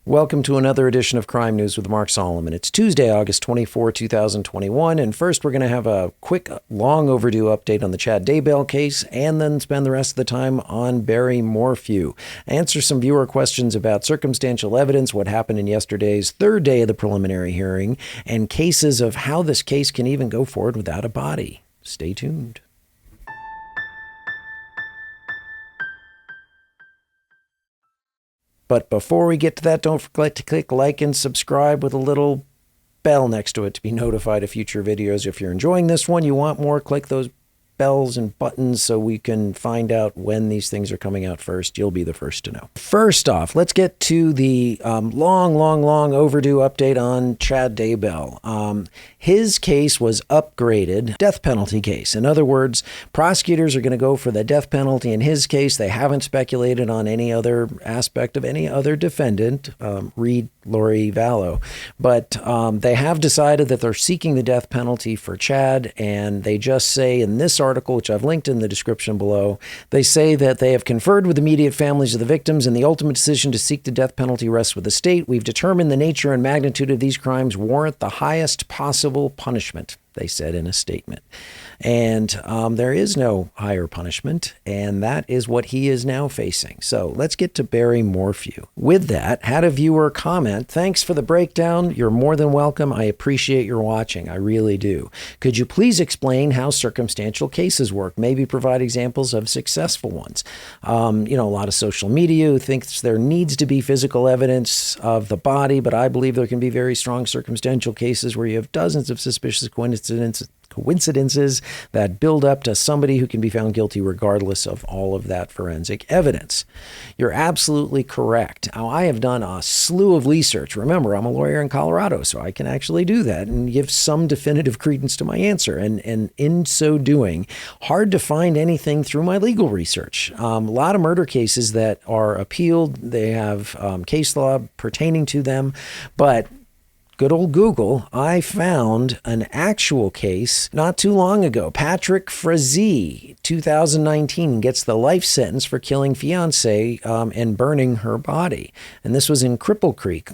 Welcome to another edition of Crime News with Mark Solomon. It's Tuesday, August 24, 2021, and first we're going to have a quick, long overdue update on the Chad Daybell case, and then spend the rest of the time on Barry Morphew. Answer some viewer questions about circumstantial evidence, what happened in yesterday's third day of the preliminary hearing, and cases of how this case can even go forward without a body. Stay tuned. But before we get to that, don't forget to click like and subscribe with a little bell next to it to be notified of future videos. If you're enjoying this one, you want more, click those bells and buttons so we can find out when these things are coming out first. You'll be the first to know. First off, let's get to the long overdue update on Chad Daybell. His case was upgraded, death penalty case. In other words, prosecutors are going to go for the death penalty in his case. They haven't speculated on any other aspect of any other defendant, read Lori Vallow, but they have decided that they're seeking the death penalty for Chad, and they just say in this article, which I've linked in the description below, they say that they have conferred with immediate families of the victims, and the ultimate decision to seek the death penalty rests with the state. We've determined the nature and magnitude of these crimes warrant the highest possible punishment, they said in a statement. And there is no higher punishment, and that is what he is now facing. So let's get to Barry Morphew. With that, had a viewer comment, "Thanks for the breakdown. You're more than welcome. I appreciate your watching. I really do. Could you please explain how circumstantial cases work? Maybe provide examples of successful ones." A lot of social media thinks there needs to be physical evidence of the body, but I believe there can be very strong circumstantial cases where you have dozens of suspicious coincidences that build up to somebody who can be found guilty regardless of all of that forensic evidence. You're absolutely correct. Now, I have done a slew of research. Remember, I'm a lawyer in Colorado, so I can actually do that and give some definitive credence to my answer. And in so doing, hard to find anything through my legal research. A lot of murder cases that are appealed, they have case law pertaining to them, but good old Google, I found an actual case not too long ago. Patrick Frazee, 2019, gets the life sentence for killing fiancée and burning her body. And this was in Cripple Creek,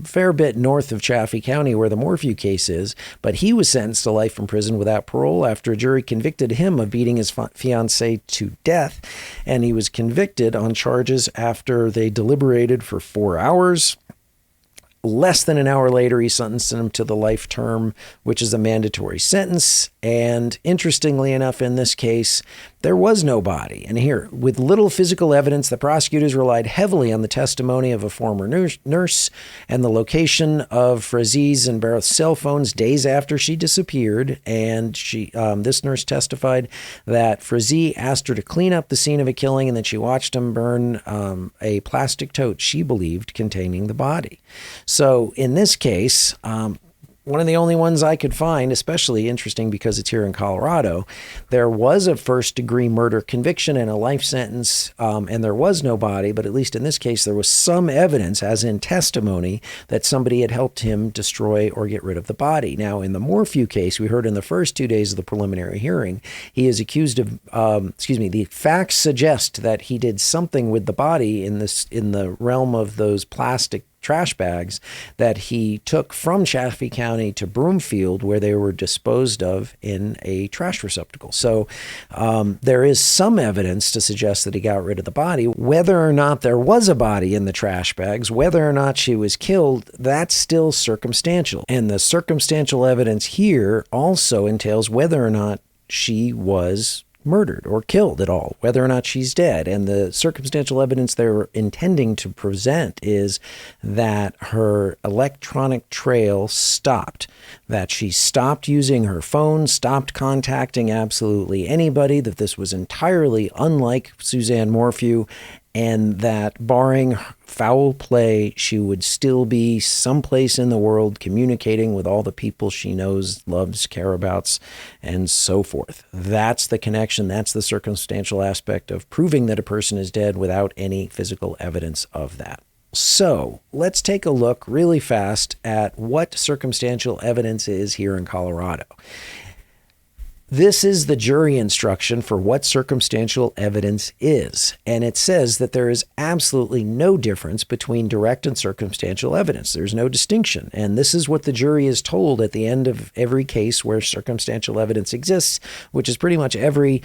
fair bit north of Chaffee County where the Morphew case is. But he was sentenced to life in prison without parole after a jury convicted him of beating his fiancée to death. And he was convicted on charges after they deliberated for 4 hours. Less than an hour later, he sentenced him to the life term, which is a mandatory sentence. And interestingly enough, in this case, there was no body. And here, with little physical evidence, the prosecutors relied heavily on the testimony of a former nurse and the location of Frazee's and Barrett's cell phones days after she disappeared. And this nurse testified that Frazee asked her to clean up the scene of a killing and that she watched him burn a plastic tote she believed containing the body. So in this case, one of the only ones I could find, especially interesting because it's here in Colorado, there was a first-degree murder conviction and a life sentence, and there was no body, but at least in this case, there was some evidence, as in testimony, that somebody had helped him destroy or get rid of the body. Now, in the Morphew case, we heard in the first 2 days of the preliminary hearing, he is accused of, the facts suggest that he did something with the body in the realm of those plastic trash bags that he took from Chaffee County to Broomfield, where they were disposed of in a trash receptacle. So there is some evidence to suggest that he got rid of the body. Whether or not there was a body in the trash bags, whether or not she was killed, that's still circumstantial. And the circumstantial evidence here also entails whether or not she was murdered or killed at all, whether or not she's dead. And the circumstantial evidence they're intending to present is that her electronic trail stopped, that she stopped using her phone, stopped contacting absolutely anybody, that this was entirely unlike Suzanne Morphew, and that barring foul play, she would still be someplace in the world communicating with all the people she knows, loves, careabouts, and so forth. That's the connection. That's the circumstantial aspect of proving that a person is dead without any physical evidence of that. So let's take a look really fast at what circumstantial evidence is here in Colorado. This is the jury instruction for what circumstantial evidence is. And it says that there is absolutely no difference between direct and circumstantial evidence. There's no distinction. And this is what the jury is told at the end of every case where circumstantial evidence exists, which is pretty much every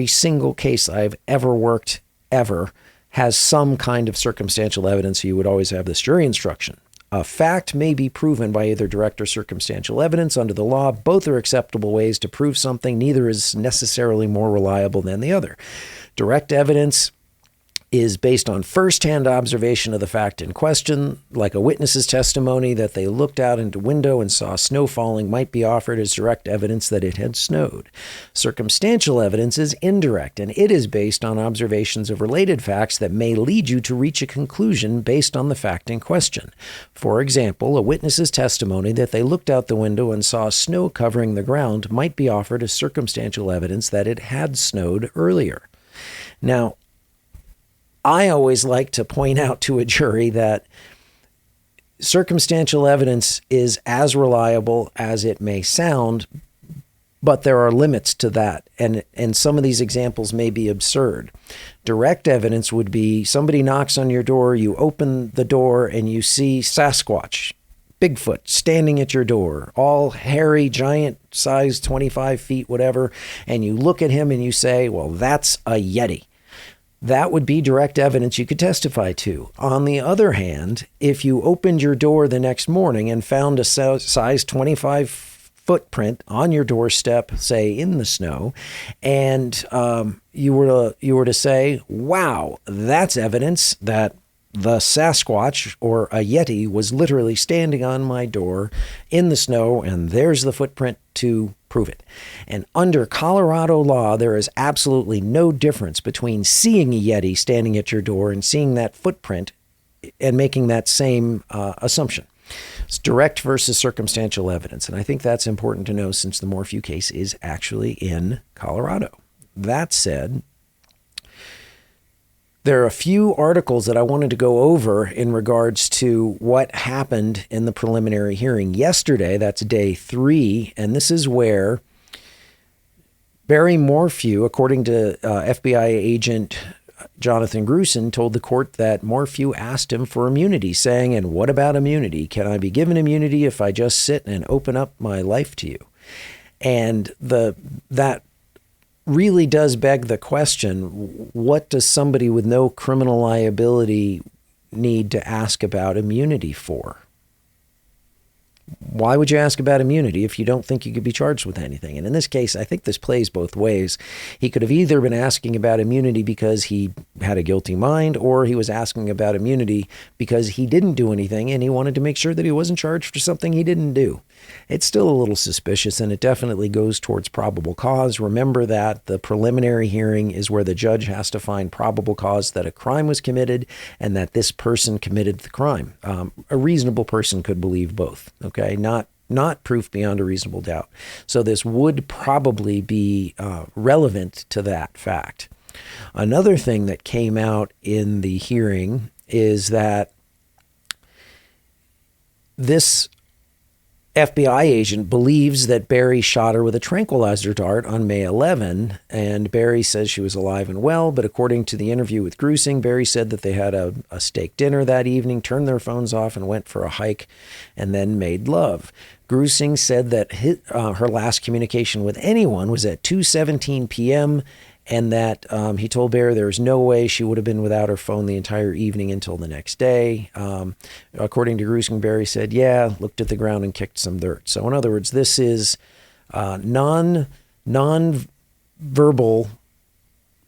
single case I've ever worked ever has some kind of circumstantial evidence. So you would always have this jury instruction. A fact may be proven by either direct or circumstantial evidence under the law. Both are acceptable ways to prove something. Neither is necessarily more reliable than the other. Direct evidence is based on firsthand observation of the fact in question, like a witness's testimony that they looked out into a window and saw snow falling might be offered as direct evidence that it had snowed. Circumstantial evidence is indirect, and it is based on observations of related facts that may lead you to reach a conclusion based on the fact in question. For example, a witness's testimony that they looked out the window and saw snow covering the ground might be offered as circumstantial evidence that it had snowed earlier. Now, I always like to point out to a jury that circumstantial evidence is as reliable as it may sound, but there are limits to that. And some of these examples may be absurd. Direct evidence would be somebody knocks on your door, you open the door, and you see Sasquatch, Bigfoot, standing at your door, all hairy, giant size, 25 feet, whatever, and you look at him and you say, well, that's a Yeti. That would be direct evidence you could testify to. On the other hand, if you opened your door the next morning and found a size 25 footprint on your doorstep, say in the snow, and you were to say, wow, that's evidence that the Sasquatch or a Yeti was literally standing on my door in the snow, and there's the footprint to prove it. And under Colorado law, there is absolutely no difference between seeing a Yeti standing at your door and seeing that footprint and making that same assumption. It's direct versus circumstantial evidence. And I think that's important to know since the Morphew case is actually in Colorado. That said, there are a few articles that I wanted to go over in regards to what happened in the preliminary hearing yesterday. That's day 3. And this is where Barry Morphew, according to FBI agent Jonathan Grusin, told the court that Morphew asked him for immunity, saying, and what about immunity? Can I be given immunity if I just sit and open up my life to you? And that really does beg the question, what does somebody with no criminal liability need to ask about immunity for? Why would you ask about immunity if you don't think you could be charged with anything? And in this case, I think this plays both ways. He could have either been asking about immunity because he had a guilty mind, or he was asking about immunity because he didn't do anything and he wanted to make sure that he wasn't charged for something he didn't do. It's still a little suspicious, and it definitely goes towards probable cause. Remember that the preliminary hearing is where the judge has to find probable cause that a crime was committed and that this person committed the crime. A reasonable person could believe both, okay? Not proof beyond a reasonable doubt. So this would probably be relevant to that fact. Another thing that came out in the hearing is that this FBI agent believes that Barry shot her with a tranquilizer dart on May 11, and Barry says she was alive and well, but according to the interview with Grusin, Barry said that they had a steak dinner that evening, turned their phones off and went for a hike, and then made love. Grusin said that her last communication with anyone was at 2:17 p.m., and that he told Barry there was no way she would have been without her phone the entire evening until the next day. According to Grusin, Barry said, yeah, looked at the ground and kicked some dirt. So in other words, this is non-verbal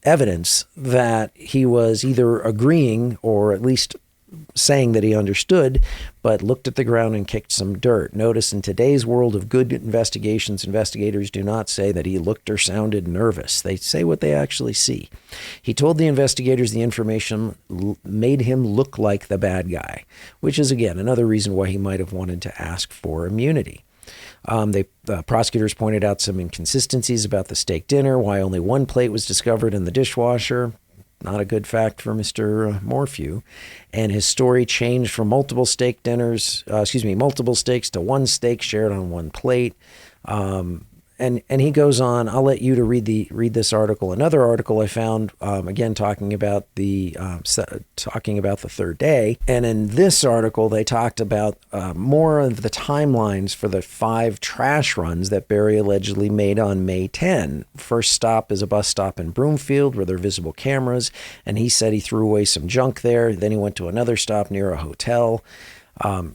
evidence that he was either agreeing or at least saying that he understood, but looked at the ground and kicked some dirt. Notice in today's world of good investigations, investigators do not say that he looked or sounded nervous. They say what they actually see. He told the investigators the information made him look like the bad guy, which is, again, another reason why he might have wanted to ask for immunity. The prosecutors pointed out some inconsistencies about the steak dinner, why only one plate was discovered in the dishwasher. Not a good fact for Mr. Morphew. And his story changed from multiple steaks to one steak shared on one plate. and he goes on. I'll let you to read this article. Another article I found, again talking about the third day. And in this article, they talked about more of the timelines for the 5 trash runs that Barry allegedly made on May 10. First stop is a bus stop in Broomfield where there are visible cameras, and he said he threw away some junk there. Then he went to another stop near a hotel.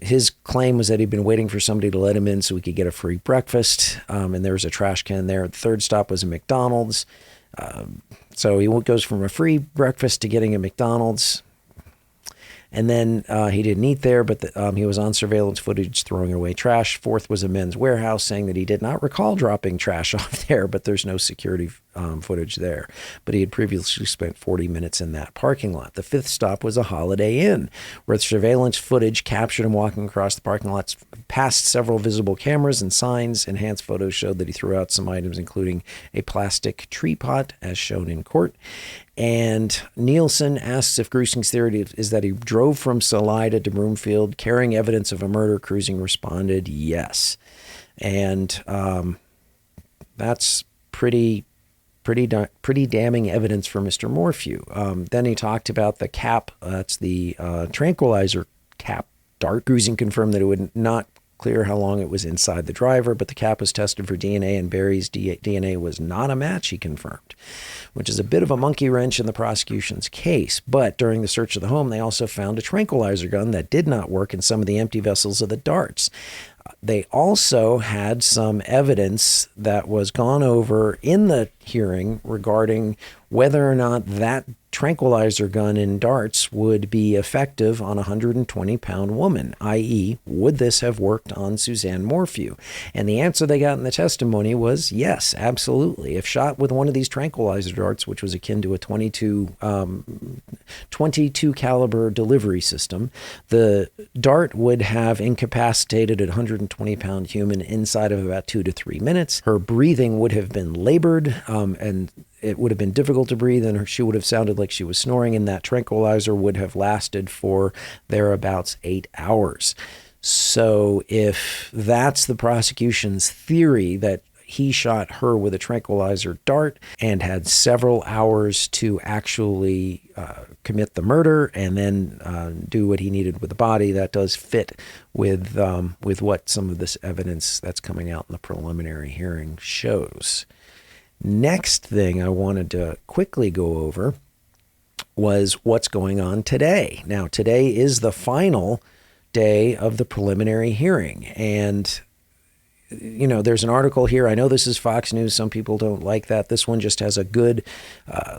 His claim was that he'd been waiting for somebody to let him in so he could get a free breakfast, and there was a trash can there. The third stop was a McDonald's. So he goes from a free breakfast to getting a McDonald's. And then he didn't eat there, but he was on surveillance footage throwing away trash. Fourth was a men's warehouse, saying that he did not recall dropping trash off there, but there's no security footage there. But he had previously spent 40 minutes in that parking lot. The fifth stop was a Holiday Inn, where surveillance footage captured him walking across the parking lot past several visible cameras and signs. Enhanced photos showed that he threw out some items, including a plastic tree pot, as shown in court. And Nielsen asks if Gruesing's theory is that he drove from Salida to Broomfield carrying evidence of a murder. Gruesing responded, yes. And that's pretty damning evidence for Mr. Morphew. Then he talked about the cap. That's the Tranquilizer cap dart. Gruesing confirmed that it would not clear how long it was inside the driver, but the cap was tested for DNA, and Barry's DNA was not a match, he confirmed, which is a bit of a monkey wrench in the prosecution's case. But during the search of the home, they also found a tranquilizer gun that did not work in some of the empty vessels of the darts. They also had some evidence that was gone over in the hearing regarding whether or not that tranquilizer gun in darts would be effective on a 120-pound woman, i.e., would this have worked on Suzanne Morphew? And the answer they got in the testimony was yes, absolutely. If shot with one of these tranquilizer darts, which was akin to a 22 caliber delivery system, the dart would have incapacitated a 120-pound human inside of about 2 to 3 minutes. Her breathing would have been labored, and it would have been difficult to breathe, and she would have sounded like she was snoring, and that tranquilizer would have lasted for thereabouts 8 hours. So if that's the prosecution's theory, that he shot her with a tranquilizer dart and had several hours to actually commit the murder and then do what he needed with the body, that does fit with what some of this evidence that's coming out in the preliminary hearing shows. Next thing I wanted to quickly go over was what's going on today. Now, today is the final day of the preliminary hearing. And, you know, there's an article here. I know this is Fox News. Some people don't like that. This one just has a good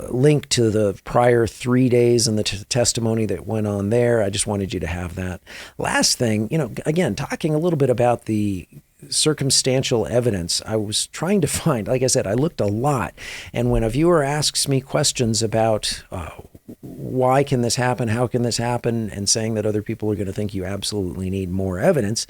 link to the prior 3 days and the testimony that went on there. I just wanted you to have that. Last thing, you know, again, talking a little bit about the circumstantial evidence, I was trying to find, like I said, I looked a lot. And when a viewer asks me questions about why can this happen, how can this happen, and saying that other people are going to think you absolutely need more evidence,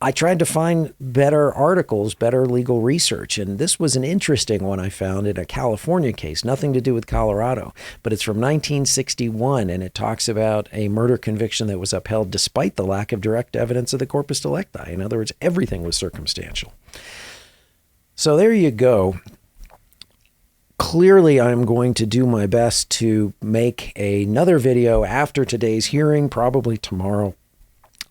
I tried to find better articles, better legal research. And this was an interesting one I found in a California case, nothing to do with Colorado, but it's from 1961. And it talks about a murder conviction that was upheld despite the lack of direct evidence of the corpus delicti. In other words, everything was circumstantial. So there you go. Clearly, I'm going to do my best to make another video after today's hearing, probably tomorrow.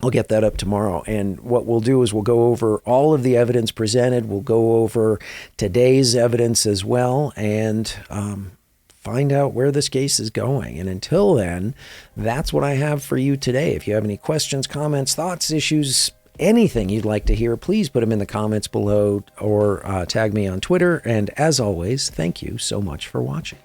I'll get that up tomorrow. And what we'll do is we'll go over all of the evidence presented. We'll go over today's evidence as well and find out where this case is going. And until then, that's what I have for you today. If you have any questions, comments, thoughts, issues, anything you'd like to hear, please put them in the comments below or tag me on Twitter. And as always, thank you so much for watching.